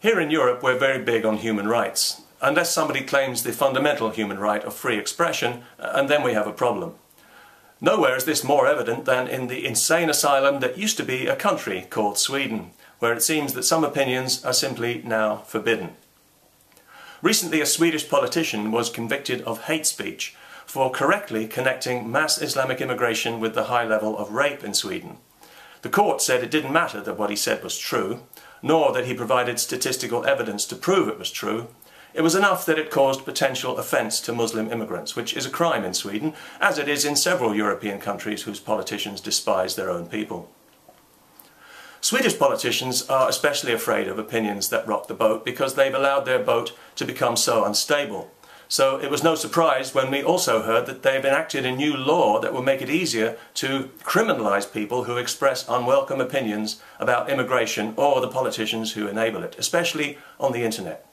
Here in Europe we're very big on human rights, unless somebody claims the fundamental human right of free expression, and then we have a problem. Nowhere is this more evident than in the insane asylum that used to be a country called Sweden, where it seems that some opinions are simply now forbidden. Recently a Swedish politician was convicted of hate speech for correctly connecting mass Islamic immigration with the high level of rape in Sweden. The court said it didn't matter that what he said was true, nor that he provided statistical evidence to prove it was true. It was enough that it caused potential offence to Muslim immigrants, which is a crime in Sweden, as it is in several European countries whose politicians despise their own people. Swedish politicians are especially afraid of opinions that rock the boat because they've allowed their boat to become so unstable. So it was no surprise when we also heard that they've enacted a new law that will make it easier to criminalise people who express unwelcome opinions about immigration or the politicians who enable it, especially on the internet.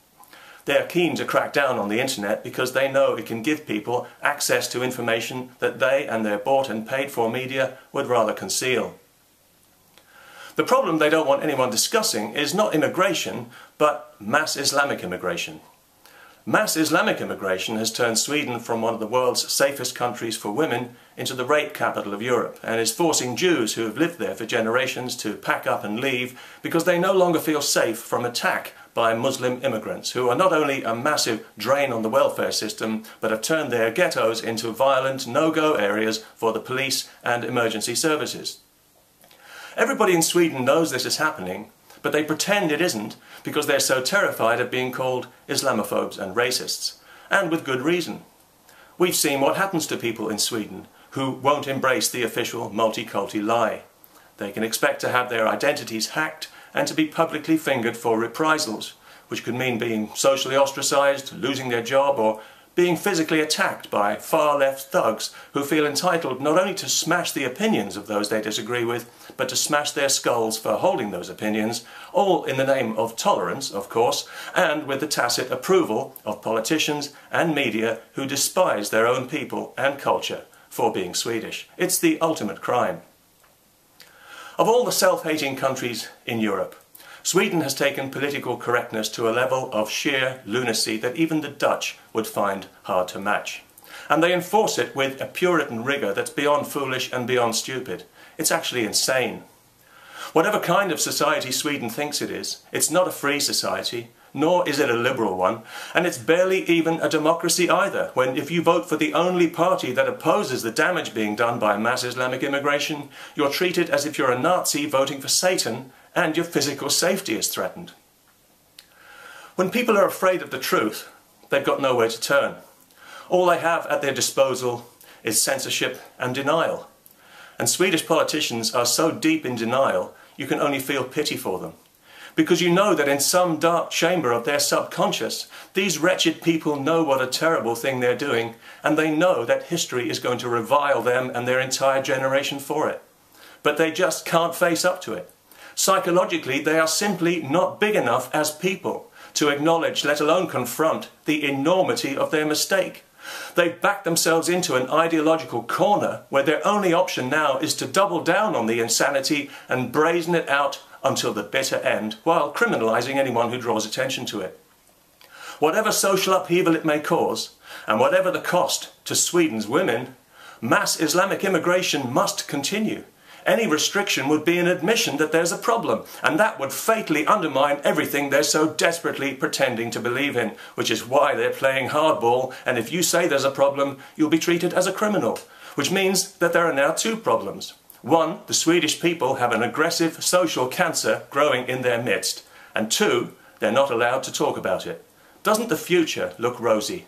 They are keen to crack down on the internet because they know it can give people access to information that they and their bought and paid for media would rather conceal. The problem they don't want anyone discussing is not immigration, but mass Islamic immigration. Mass Islamic immigration has turned Sweden from one of the world's safest countries for women into the rape capital of Europe, and is forcing Jews who have lived there for generations to pack up and leave because they no longer feel safe from attack by Muslim immigrants, who are not only a massive drain on the welfare system, but have turned their ghettos into violent no-go areas for the police and emergency services. Everybody in Sweden knows this is happening, but they pretend it isn't because they're so terrified of being called Islamophobes and racists, and with good reason. We've seen what happens to people in Sweden who won't embrace the official multiculti lie. They can expect to have their identities hacked and to be publicly fingered for reprisals, which could mean being socially ostracised, losing their job, or being physically attacked by far-left thugs who feel entitled not only to smash the opinions of those they disagree with, but to smash their skulls for holding those opinions, all in the name of tolerance, of course, and with the tacit approval of politicians and media who despise their own people and culture for being Swedish. It's the ultimate crime. Of all the self-hating countries in Europe, Sweden has taken political correctness to a level of sheer lunacy that even the Dutch would find hard to match. And they enforce it with a Puritan rigour that's beyond foolish and beyond stupid. It's actually insane. Whatever kind of society Sweden thinks it is, it's not a free society, nor is it a liberal one, and it's barely even a democracy either, when if you vote for the only party that opposes the damage being done by mass Islamic immigration, you're treated as if you're a Nazi voting for Satan, and your physical safety is threatened. When people are afraid of the truth, they've got nowhere to turn. All they have at their disposal is censorship and denial. And Swedish politicians are so deep in denial, you can only feel pity for them. Because you know that in some dark chamber of their subconscious, these wretched people know what a terrible thing they're doing, and they know that history is going to revile them and their entire generation for it. But they just can't face up to it. Psychologically, they are simply not big enough as people to acknowledge, let alone confront, the enormity of their mistake. They've backed themselves into an ideological corner where their only option now is to double down on the insanity and brazen it out until the bitter end, while criminalising anyone who draws attention to it. Whatever social upheaval it may cause, and whatever the cost to Sweden's women, mass Islamic immigration must continue. Any restriction would be an admission that there's a problem, and that would fatally undermine everything they're so desperately pretending to believe in, which is why they're playing hardball, and if you say there's a problem, you'll be treated as a criminal, which means that there are now two problems. One, the Swedish people have an aggressive social cancer growing in their midst, and two, they're not allowed to talk about it. Doesn't the future look rosy?